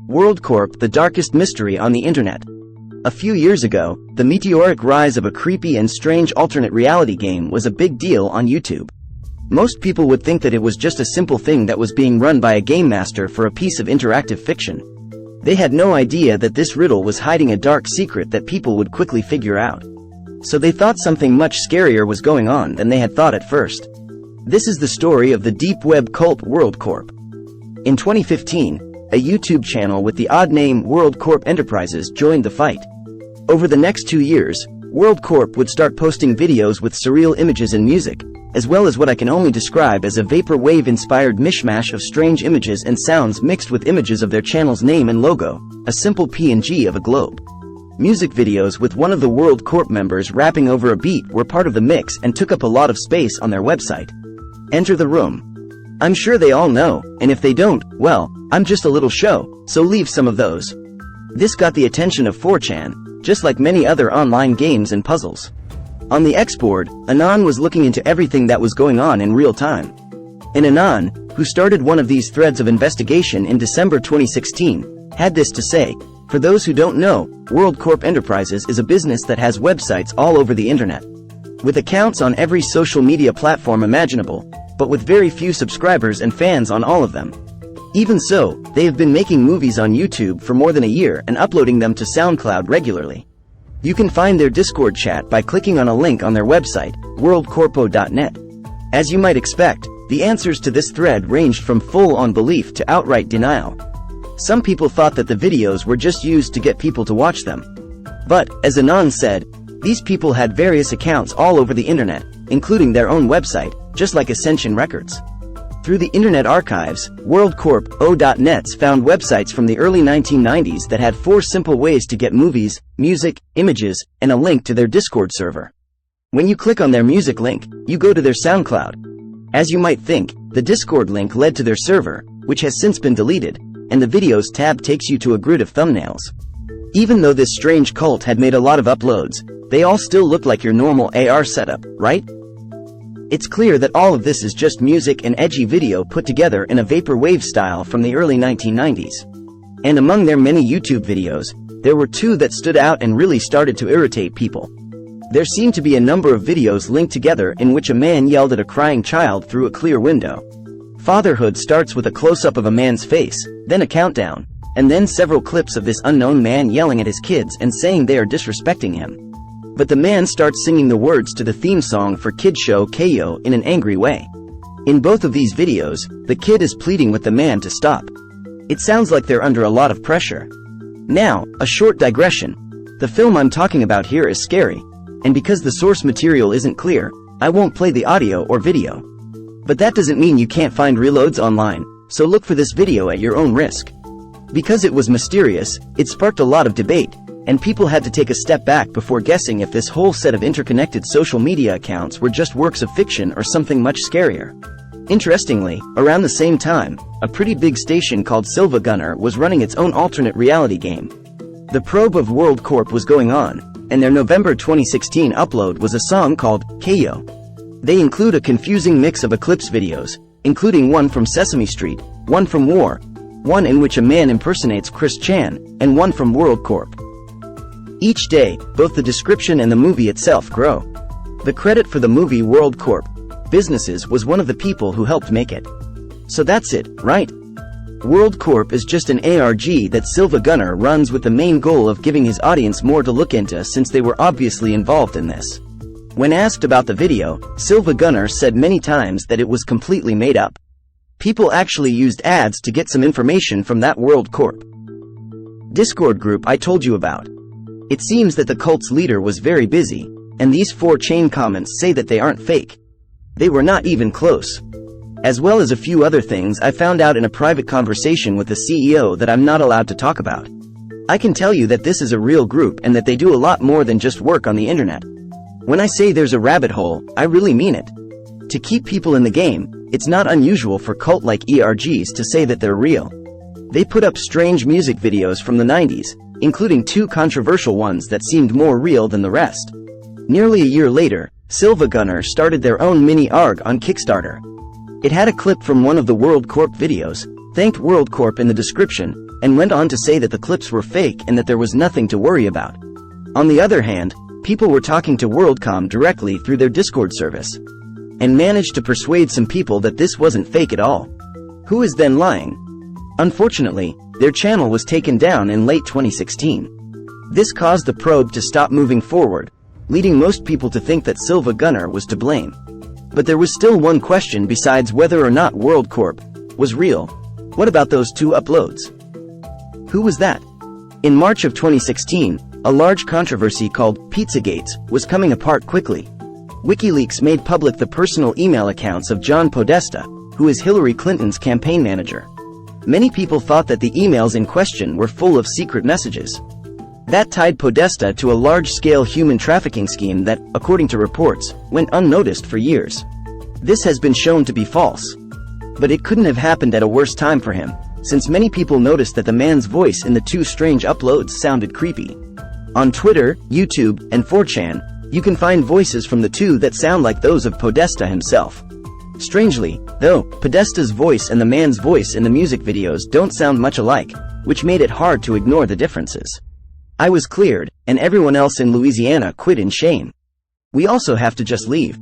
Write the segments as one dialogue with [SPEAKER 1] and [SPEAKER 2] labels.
[SPEAKER 1] Worldcorp, the darkest mystery on the internet. A few years ago, the meteoric rise of a creepy and strange alternate reality game was a big deal on YouTube. Most people would think that it was just a simple thing that was being run by a game master for a piece of interactive fiction. They had no idea that this riddle was hiding a dark secret that people would quickly figure out. So they thought something much scarier was going on than they had thought at first. This is the story of the deep web cult Worldcorp. In 2015, a YouTube channel with the odd name Worldcorp Enterprises joined the fight. Over the next 2 years, Worldcorp would start posting videos with surreal images and music, as well as what I can only describe as a vaporwave-inspired mishmash of strange images and sounds mixed with images of their channel's name and logo, a simple PNG of a globe. Music videos with one of the Worldcorp members rapping over a beat were part of the mix and took up a lot of space on their website. Enter the room. I'm sure they all know, and if they don't, well, I'm just a little show, so leave some of those. This got the attention of 4chan, just like many other online games and puzzles. On the X board, Anon was looking into everything that was going on in real time. And Anon, who started one of these threads of investigation in December 2016, had this to say: for those who don't know, Worldcorp Enterprises is a business that has websites all over the internet, with accounts on every social media platform imaginable, but with very few subscribers and fans on all of them. Even so, they have been making movies on YouTube for more than a year and uploading them to SoundCloud regularly. You can find their Discord chat by clicking on a link on their website, worldcorpo.net. As you might expect, the answers to this thread ranged from full-on belief to outright denial. Some people thought that the videos were just used to get people to watch them. But, as Anon said, these people had various accounts all over the internet, including their own website, just like Ascension Records. Through the Internet Archives, WorldcorpO.net found websites from the early 1990s that had 4 simple ways to get movies, music, images, and a link to their Discord server. When you click on their music link, you go to their SoundCloud. As you might think, the Discord link led to their server, which has since been deleted, and the Videos tab takes you to a grid of thumbnails. Even though this strange cult had made a lot of uploads, they all still look like your normal AR setup, right? It's clear that all of this is just music and edgy video put together in a vaporwave style from the early 1990s. And among their many YouTube videos, there were 2 that stood out and really started to irritate people. There seemed to be a number of videos linked together in which a man yelled at a crying child through a clear window. Fatherhood starts with a close-up of a man's face, then a countdown, and then several clips of this unknown man yelling at his kids and saying they are disrespecting him. But the man starts singing the words to the theme song for kids show Kayo in an angry way. In both of these videos, the kid is pleading with the man to stop. It sounds like they're under a lot of pressure. Now, a short digression. The film I'm talking about here is scary, and because the source material isn't clear, I won't play the audio or video. But that doesn't mean you can't find reloads online, so look for this video at your own risk. Because it was mysterious, it sparked a lot of debate, and people had to take a step back before guessing if this whole set of interconnected social media accounts were just works of fiction or something much scarier. Interestingly, around the same time, a pretty big station called Silva Gunner was running its own alternate reality game. The probe of Worldcorp was going on, and their November 2016 upload was a song called Kayo. They include a confusing mix of Eclipse videos, including one from Sesame Street, one from War, one in which a man impersonates Chris Chan, and one from Worldcorp. Each day, both the description and the movie itself grow. The credit for the movie Worldcorp Businesses was one of the people who helped make it. So that's it, right? Worldcorp is just an ARG that Silva Gunner runs with the main goal of giving his audience more to look into, since they were obviously involved in this. When asked about the video, Silva Gunner said many times that it was completely made up. People actually used ads to get some information from that Worldcorp Discord group I told you about. It seems that the cult's leader was very busy, and these 4chan comments say that they aren't fake. They were not even close. As well as a few other things I found out in a private conversation with the CEO that I'm not allowed to talk about. I can tell you that this is a real group and that they do a lot more than just work on the internet. When I say there's a rabbit hole, I really mean it. To keep people in the game, it's not unusual for cult-like ERGs to say that they're real. They put up strange music videos from the 90s, including 2 controversial ones that seemed more real than the rest. Nearly a year later, Silva Gunner started their own mini ARG on Kickstarter. It had a clip from one of the Worldcorp videos, thanked Worldcorp in the description, and went on to say that the clips were fake and that there was nothing to worry about. On the other hand, people were talking to Worldcom directly through their Discord service, and managed to persuade some people that this wasn't fake at all. Who is then lying? Unfortunately, their channel was taken down in late 2016. This caused the probe to stop moving forward, leading most people to think that Silva Gunner was to blame. But there was still one question besides whether or not Worldcorp was real. What about those 2 uploads? Who was that? In March of 2016, a large controversy called Pizzagate was coming apart quickly. WikiLeaks made public the personal email accounts of John Podesta, who is Hillary Clinton's campaign manager. Many people thought that the emails in question were full of secret messages. That tied Podesta to a large-scale human trafficking scheme that, according to reports, went unnoticed for years. This has been shown to be false. But it couldn't have happened at a worse time for him, since many people noticed that the man's voice in the 2 strange uploads sounded creepy. On Twitter, YouTube, and 4chan, you can find voices from the 2 that sound like those of Podesta himself. Strangely, though, Podesta's voice and the man's voice in the music videos don't sound much alike, which made it hard to ignore the differences. I was cleared, and everyone else in Louisiana quit in shame. We also have to just leave.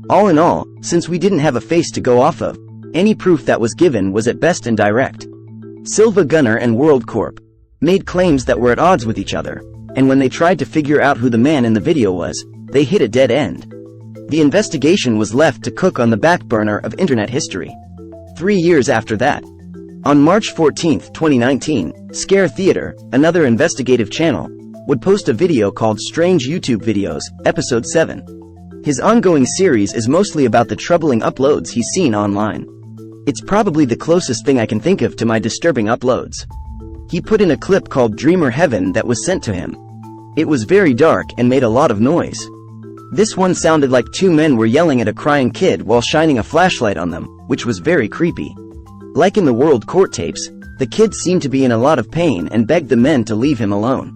[SPEAKER 1] All in all, since we didn't have a face to go off of, any proof that was given was at best indirect. Silva Gunner and Worldcorp made claims that were at odds with each other, and when they tried to figure out who the man in the video was, they hit a dead end. The investigation was left to cook on the back burner of internet history. 3 years after that, on March 14, 2019, Scare Theater, another investigative channel, would post a video called Strange YouTube Videos, Episode 7. His ongoing series is mostly about the troubling uploads he's seen online. It's probably the closest thing I can think of to my disturbing uploads. He put in a clip called Dreamer Heaven that was sent to him. It was very dark and made a lot of noise. This one sounded like 2 men were yelling at a crying kid while shining a flashlight on them, which was very creepy. Like in the Worldcorp tapes, the kid seemed to be in a lot of pain and begged the men to leave him alone.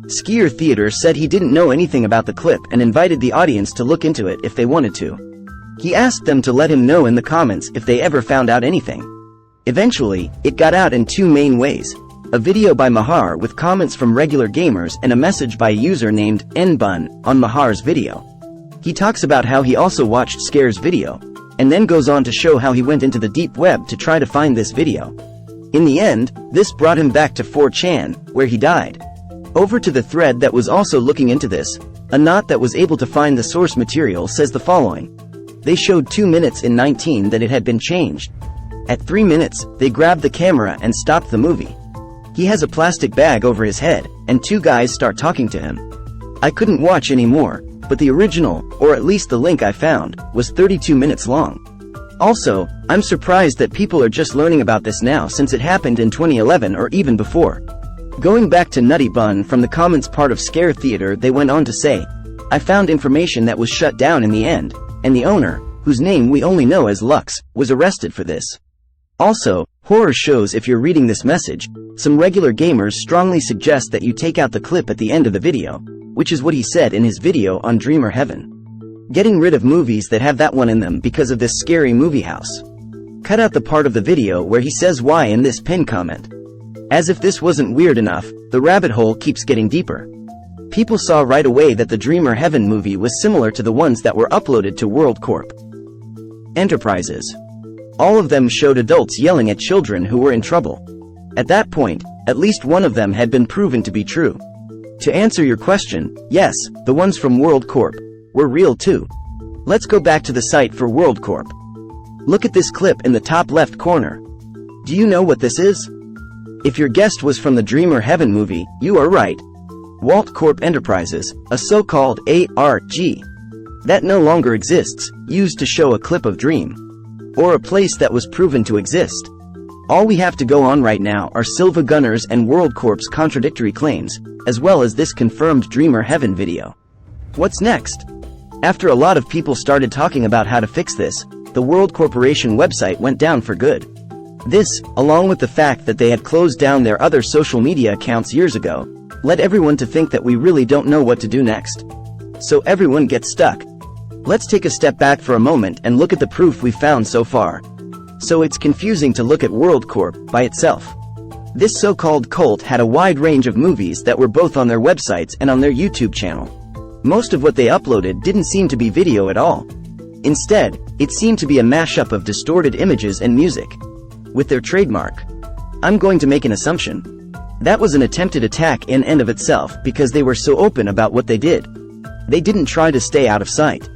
[SPEAKER 1] Scare Theater said he didn't know anything about the clip and invited the audience to look into it if they wanted to. He asked them to let him know in the comments if they ever found out anything. Eventually, it got out in 2 main ways: a video by Mahar with comments from regular gamers and a message by a user named Nbun on Mahar's video. He talks about how he also watched Scare's video, and then goes on to show how he went into the deep web to try to find this video. In the end, this brought him back to 4chan, where he died. Over to the thread that was also looking into this, a knot that was able to find the source material says the following. They showed 2 minutes in 19 that it had been changed. At 3 minutes, they grabbed the camera and stopped the movie. He has a plastic bag over his head, and 2 guys start talking to him. I couldn't watch anymore, but the original, or at least the link I found, was 32 minutes long. Also, I'm surprised that people are just learning about this now since it happened in 2011 or even before. Going back to Nutty Bun from the comments part of Scare Theater, they went on to say, I found information that was shut down in the end, and the owner, whose name we only know as Lux, was arrested for this. Also, horror shows if you're reading this message, some regular gamers strongly suggest that you take out the clip at the end of the video, which is what he said in his video on Dreamer Heaven. Getting rid of movies that have that one in them because of this scary movie house. Cut out the part of the video where he says why in this pinned comment. As if this wasn't weird enough, the rabbit hole keeps getting deeper. People saw right away that the Dreamer Heaven movie was similar to the ones that were uploaded to Worldcorp Enterprises. All of them showed adults yelling at children who were in trouble. At that point, at least one of them had been proven to be true. To answer your question, yes, the ones from Worldcorp were real too. Let's go back to the site for Worldcorp. Look at this clip in the top left corner. Do you know what this is? If your guess was from the Dreamer Heaven movie, you are right. Worldcorp Enterprises, a so-called ARG, that no longer exists, used to show a clip of Dream, or a place that was proven to exist. All we have to go on right now are Silva Gunner's and Worldcorp's contradictory claims, as well as this confirmed Dreamer Heaven video. What's next? After a lot of people started talking about how to fix this, the World Corporation website went down for good. This, along with the fact that they had closed down their other social media accounts years ago, led everyone to think that we really don't know what to do next. So everyone gets stuck. Let's take a step back for a moment and look at the proof we found so far. So it's confusing to look at Worldcorp by itself. This so-called cult had a wide range of movies that were both on their websites and on their YouTube channel. Most of what they uploaded didn't seem to be video at all. Instead, it seemed to be a mashup of distorted images and music. With their trademark, I'm going to make an assumption. That was an attempted attack in and of itself because they were so open about what they did. They didn't try to stay out of sight.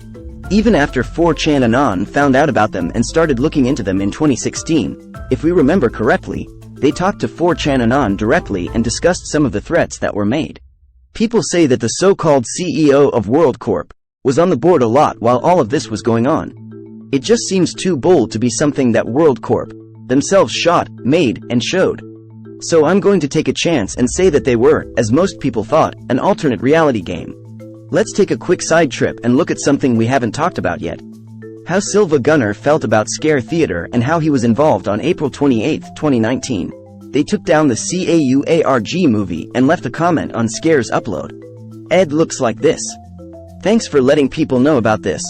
[SPEAKER 1] Even after 4chan Anon found out about them and started looking into them in 2016, if we remember correctly, they talked to 4chan Anon directly and discussed some of the threats that were made. People say that the so-called CEO of Worldcorp was on the board a lot while all of this was going on. It just seems too bold to be something that Worldcorp themselves shot, made, and showed. So I'm going to take a chance and say that they were, as most people thought, an alternate reality game. Let's take a quick side trip and look at something we haven't talked about yet. How Silva Gunnar felt about Scare Theater and how he was involved on April 28, 2019. They took down the CAUARG movie and left a comment on Scare's upload. Ed looks like this. Thanks for letting people know about this.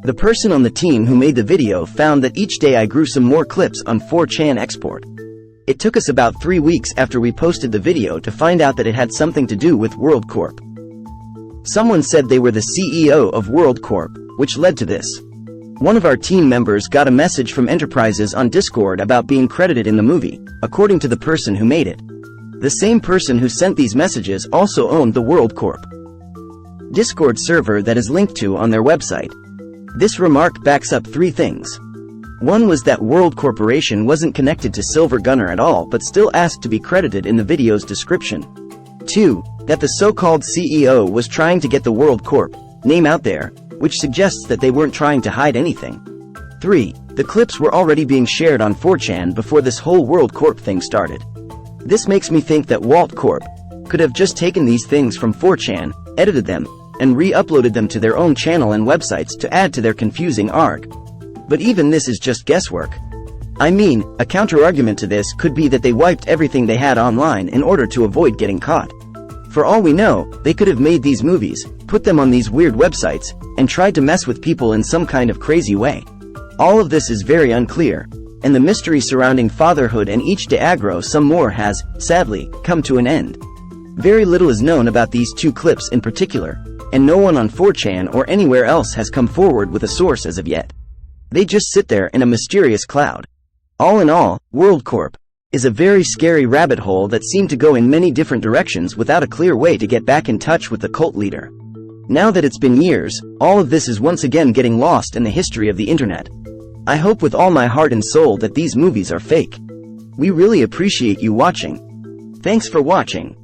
[SPEAKER 1] The person on the team who made the video found that each day I grew some more clips on 4chan export. It took us about 3 weeks after we posted the video to find out that it had something to do with Worldcorp. Someone said they were the CEO of Worldcorp, which led to this. One of our team members got a message from Enterprises on Discord about being credited in the movie, according to the person who made it. The same person who sent these messages also owned the Worldcorp Discord server that is linked to on their website. This remark backs up 3 things. One was that World Corporation wasn't connected to Silva Gunnar at all but still asked to be credited in the video's description. 2. That the so-called CEO was trying to get the Worldcorp name out there, which suggests that they weren't trying to hide anything. 3. The clips were already being shared on 4chan before this whole Worldcorp thing started. This makes me think that Worldcorp could have just taken these things from 4chan, edited them, and re-uploaded them to their own channel and websites to add to their confusing ARG. But even this is just guesswork. I mean, a counter-argument to this could be that they wiped everything they had online in order to avoid getting caught. For all we know, they could have made these movies, put them on these weird websites, and tried to mess with people in some kind of crazy way. All of this is very unclear, and the mystery surrounding fatherhood and each de agro some more has, sadly, come to an end. Very little is known about these 2 clips in particular, and no one on 4chan or anywhere else has come forward with a source as of yet. They just sit there in a mysterious cloud. All in all, Worldcorp is a very scary rabbit hole that seemed to go in many different directions without a clear way to get back in touch with the cult leader. Now that it's been years, all of this is once again getting lost in the history of the internet. I hope with all my heart and soul that these movies are fake. We really appreciate you watching. Thanks for watching.